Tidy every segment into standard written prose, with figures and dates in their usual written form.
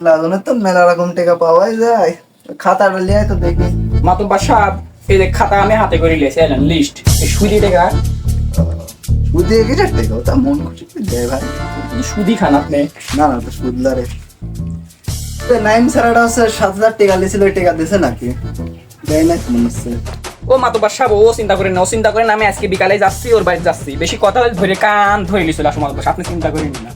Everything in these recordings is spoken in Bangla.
লালনের তো মেলা রকম টাকা পাওয়াই যায়। খাতাটা লিয়ে তো দেখি। মাতুব্বার সাহেব, এই যে খাতা আমি হাতে করে লিয়েছি এলেন লিস্ট সুদি টাকা। সুদ দিয়ে গেছে টাকা, তা মন খুশি করে দেয় ভাই। সুদি খান আপনি? না না, তো সুদ লারে। নাইম স্যারটা হচ্ছে 7,000 টাকা লিয়েছিল, ওই টাকা দিছে নাকি? দেয় না মনে হচ্ছে। ও মাতুব্বার সাহেব, ও চিন্তা করেন না, ও চিন্তা করেন আমি আজকে বিকালে যাচ্ছি ওর বাড়ি যাচ্ছি, বেশি কথা ধরে কান ধরে লিছিল আসলে মাতুব্বার সাহেব, আপনি চিন্তা করেন না।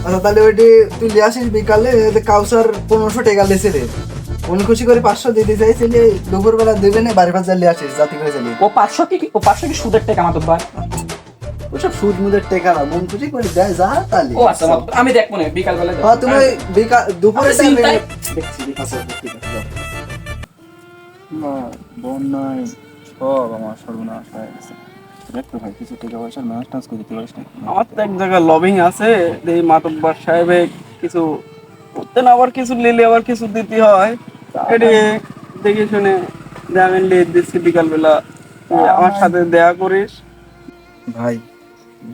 আচ্ছা তাহলে ওইটি তুই লিয়ে আসিস বিকালে। কাউসার 1500 টাকা লিয়েছে রে, মন খুশি করে 500 দিতে চাইছিলি, দুপুর বেলা দেবে না, বাড়ি পাঁচ লিয়ে আসিস জাতি করে চালিয়ে। ও 500 কি সুদের টাকা মাতুব্বার? ওসব সুদ মুদের টাকা না, মন খুশি করে দেয় যা তাহলে। ও আচ্ছা মাতুব্বার, আমি দেখবো না বিকাল বেলা। হ্যাঁ তুমি বিকাল দুপুরে আপনি চিন্তাই- দেখছি আচ্ছা ঠিক আছে যাও। না বন্যায় সব আমার সর্বনাশ হয়ে গেছে। দেখতে ভাই কিছু টাকা পয়সা ম্যানেজ টাজ করে দিতে পারিস না? আমার তো এক জায়গায় লবিং আছে, এই মাতব্বর সাহেবে কিছু করতেন, আবার কিছু নিলে আবার কিছু দিতে হয়। এটি দেখে শুনে আমি লিয়ে দিচ্ছি বিকাল বেলা, আমার সাথে দেখা করিস। ভাই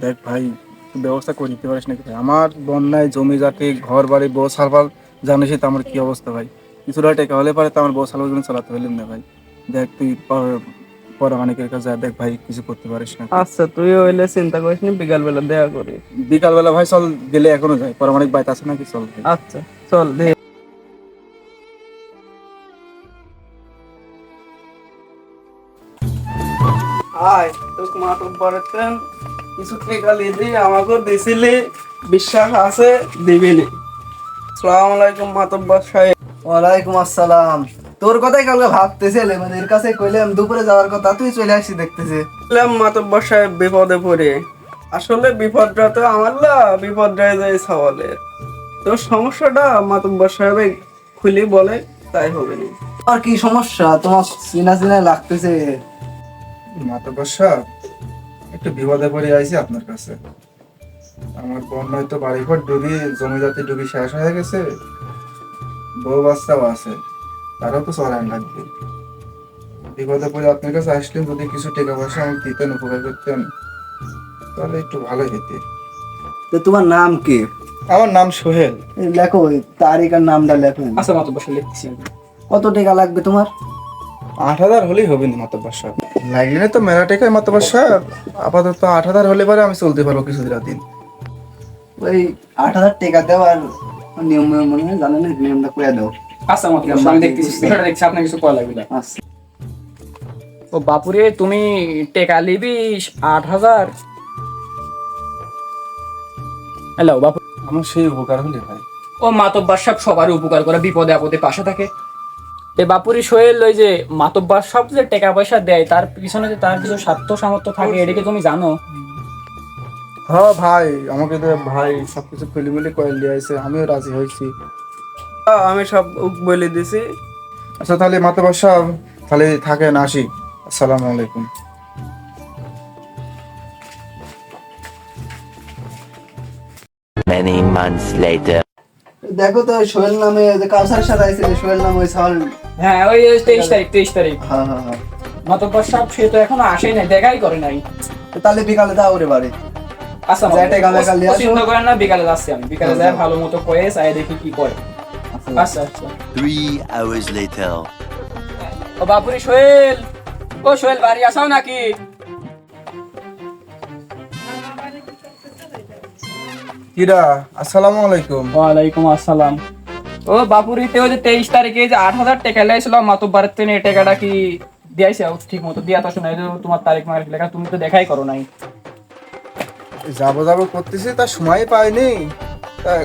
দেখ ভাই, তুই ব্যবস্থা করে দিতে পারিস নাকি ভাই? আমার বন্যায় জমি জাতি ঘর বাড়ি বউ সালবাল জানিসই তো আমার কি অবস্থা ভাই। কিছুটা টাকা হলে পারে তো আমার বউ সালবাল জন্য চালাতে পারলাম না ভাই। দেখ তুই পরামানিকের কাছে যা, দেখ ভাই কিছু করতে পারিস না। আচ্ছা তুই হইলে চিন্তা করিস নি, বিকাল বেলা দেখা করিস। বিকাল বেলা ভাই চল, গেলে এখনো যাই, পরামানিক বাইতে আছে নাকি, চল ভাই। আচ্ছা চল দে। আয় তোকে মাতব্বরেতে কিছু টাকা লিয়ে দিই, আমাকেও দিছিলি, বিশ্বাস আছে দিবিনি। আসসালামু আলাইকুম মাতব্বর সাহেব। ওয়ালাইকুম আসসালাম। তোর কথাই কালকে ভাবতেছিলে, মানে এর কাছে কইলাম দুপুরে যাওয়ার কথা, তুই চলে আসি দেখতেছি। বললাম মাতব্বর সাহেব বিপদে পড়ে, আসলে বিপদটা তো আমার না, বিপদটা যায় সওয়ালের। তোর সমস্যাটা মাতব্বর সাহেব খুলি বলে তাই হবে না। আর কি সমস্যা তোমার? চিনা চিনা লাগতেছে। মাতব্বর সাহেব, একটু বিপদে পড়ে আইছি আপনার কাছে। আমার বন্যায় তো বাড়িঘর ডুবি, জমি জাতি ডুবি শেষ হয়ে গেছে, বউ বাচ্চাও আছে, তারাও তো চলান লাগবে। বিপদে পড়ে আপনার কাছে আসলেন, যদি কিছু টাকা পয়সা আমাকে দিতেন, উপকার করতেন, তাহলে একটু ভালোই হইতে। তো তোমার নাম কি? আমার নাম সোহেল। এই লেখো, ওই তারিখ আর নামটা লেখো। আচ্ছা মাতুব্বার সাহেব লিখছি আমি। কত টাকা লাগবে তোমার? 8,000 হলেই হবে না মাতব্বর সাহেব। লাগলে তো মেলা টাকায় মাতব্বর সাহেব, আপাতত 8,000 হলে পরে আমি চলতে পারবো কিছু দিন। ওই 8,000 টাকা দেওয়ার নিয়ম মনে হয় জানেন না, নিয়মটা করে দাও। আচ্ছা মাতুব্বার সাহেব, আমি দেখতেছি বিষয়টা দেখছি, আপনার কিছু করা লাগবে না। আচ্ছা ও বাপুরে, তুমি টেকা লিবি 8,000? হ্যালো বাপু। আমার সেই উপকার হলে ভাই। ও মাতব্বার সাহেব সবার উপকার করে, বিপদে আপদে পাশে থাকে। এ বাপুরি সোহেল, ওই যে মাতব্বার সাহেব যে টাকা পয়সা দেয়, তার পিছনে যে তার কিছু স্বার্থ সামর্থ্য থাকে, এটাকে তুমি জানো? হ্যাঁ ভাই, আমাকে তো ভাই সবকিছু খুলিমিলি করে দিয়ে আইছে, আমিও রাজি হয়েছি। আমি সব বলে দিছি। আচ্ছা তাহলে মাতব্বর সাহেব, তাহলে থাকেন, আসি। আসসালামু আলাইকুম। Many months later. দেখো তো, ওই সোহেল নামে যে কাউসারের সাথে আইছিল, সোহেল নামে ওই সাল। হ্যাঁ ওই 23 তারিখ। হ্যাঁ হ্যাঁ হ্যাঁ। মাতব্বার সাহেব সে তো এখনো আসেই নাই, দেখাই করে নাই। তো তাহলে বিকালে দাও রে বাড়ি। আচ্ছা যাই টাকা মেকা লিয়ে আসো। চিন্তা করেন না, বিকালে যাচ্ছি আমি, বিকালে যাই ভালো মতো করে চাই দেখি কি করে। আচ্ছা আচ্ছা। 3 hours later. ও বাপুরি সোহেল, ও সোহেল বাড়ি আসাও নাকি? কিরা, আসসালামু আলাইকুম। ওয়ালাইকুম আসসালাম। ও বাপুরি, তে ওই যে 23 তারিখে যে 8,000 টাকা লাইছিল মাতব্বারের থেকে, এই টাকাটা কি দিয়াইছে ঠিক মতো? দিয়া তো শোনা, তোমার তারিখ মারিখ লেখা, তুমি তো দেখাই করো নাই। যাবো যাবো করতেছি, তার সময় পাইনি।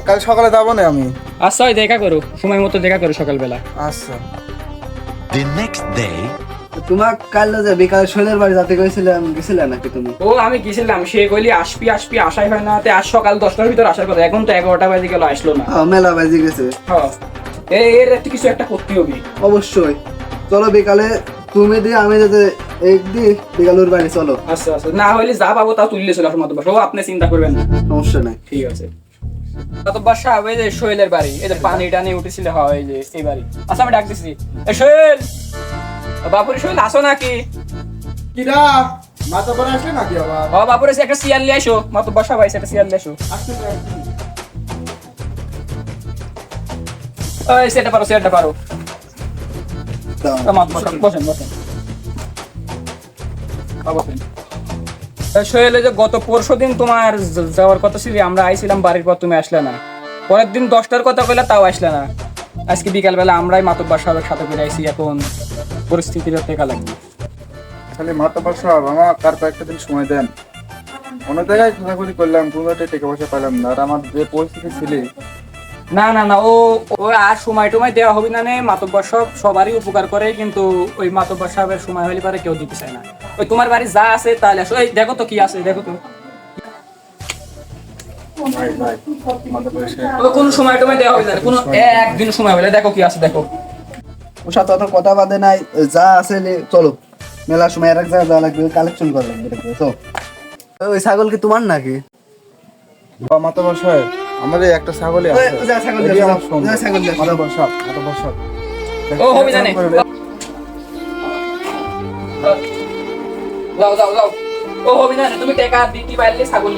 কাল সকালে যাবো না আমি। আচ্ছা ওই দেখা করো, সময় মতো দেখা করো সকালবেলা। আচ্ছা। The next day. তোমার কাল যে বিকালে সোহেলের বাড়ি যাতে কইছিলাম, গেছিলে নাকি তুমি? ও আমি গেছিলাম, সে কইলি আসবি আসবি, আসাই হয় না। আজ সকাল 10টার ভিতর আসার কথা, এখন তো 11টা বাজে গেল, আসলো না। মেলা বাজি গেছে। হ্যাঁ, এর একটু কিছু একটা করতে হবে। অবশ্যই চলো বিকালে, তুমি দিয়ে আমি যাতে বিকালের বাড়ি চলো। আচ্ছা আচ্ছা, না হইলে যা পাবো তা তুললে চলে আসো মাতব্বার, ও আপনি চিন্তা করবেন না, সমস্যা নাই। ঠিক আছে। মাতব্বার সাহেব, এই যে সোহেলের বাড়ি, এই যে পানি টানি উঠেছিল, হয় এই যে এই বাড়ি। আচ্ছা আমি ডাক দিচ্ছি, এ সোহেল, বাপুরি সোহেল আসো নাকি? কিরা, মাতব্বর আসলে নাকি আবার? ও বাপুরি একটা চেয়ার নিয়ে আসো, মাতব্বার সাহেব একটা চেয়ার নিয়ে আসো। ওই সেটা পারো দাও। বসেন সোহেল, যে গত পরশু দিন তোমার যাওয়ার কথা ছিল, আমরা আইছিলাম বাড়ির পর, তুমি আসলে না। পরের দিন 10টার কথা কইলা, তাও আসলে না। আজকে বিকালবেলা আমরাই মাতব্বর সাহেবের সাথে করে আইছি, এখন পরিস্থিতিটা টেকা লাগবে। তাহলে মাতব্বর সাহেব আমার কার কয়েকটা দিন সময় দেন। অনেক জায়গায় খোঁজাখুঁজি করলাম, কোনো একটা টাকা পয়সা পেলাম না। আর আমার যে পরিস্থিতি ছিল, না ও আর সময় টময় দেওয়া হবে না। মাতব্বর সাহেব সবারই উপকার করে, কিন্তু ওই মাতব্বর সাহেবের সময় হলে পারে কেউ দিতে চায় না। ওই তোমার বাড়ি যা আছে তাহলে আসো, এই দেখো তো কি আছে, দেখো তো। ভাই মাতব্বর সাহেব ওই কোনো সময় টময় দেওয়া হবে না, কোনো একদিন সময় হলে দেখো কি আছে, দেখো। ওর সাথে অত কথা বাদে নাই, যা আছে চলো। মেলার সময় আর এক জায়গায় যাওয়া লাগবে, কালেকশন করা লাগবে। তো ওই ছাগল কি তোমার নাকি? মাতব্বর সাহেব আমার এই একটা ছাগলই আছে। এটাই আমার সম্পদ। মাতব্বর সাহেব ও হবে জানে, যাও ও হবে জানে, তুমি টাকা দিতে পারলে ছাগল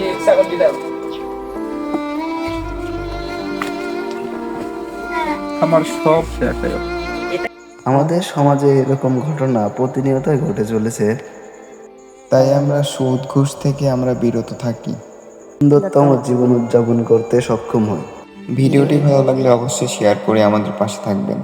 দিয়ে দাও। আমার সব শেষ হয়ে গেল। আমাদের সমাজে এরকম ঘটনা প্রতিনিয়তই ঘটে চলেছে, তাই আমরা সুদ ঘুষ থেকে আমরা বিরত থাকি, সুন্দরতম জীবন উদযাপন করতে সক্ষম হই। ভিডিওটি ভালো লাগলে অবশ্যই শেয়ার করে আমাদের পাশে থাকবেন।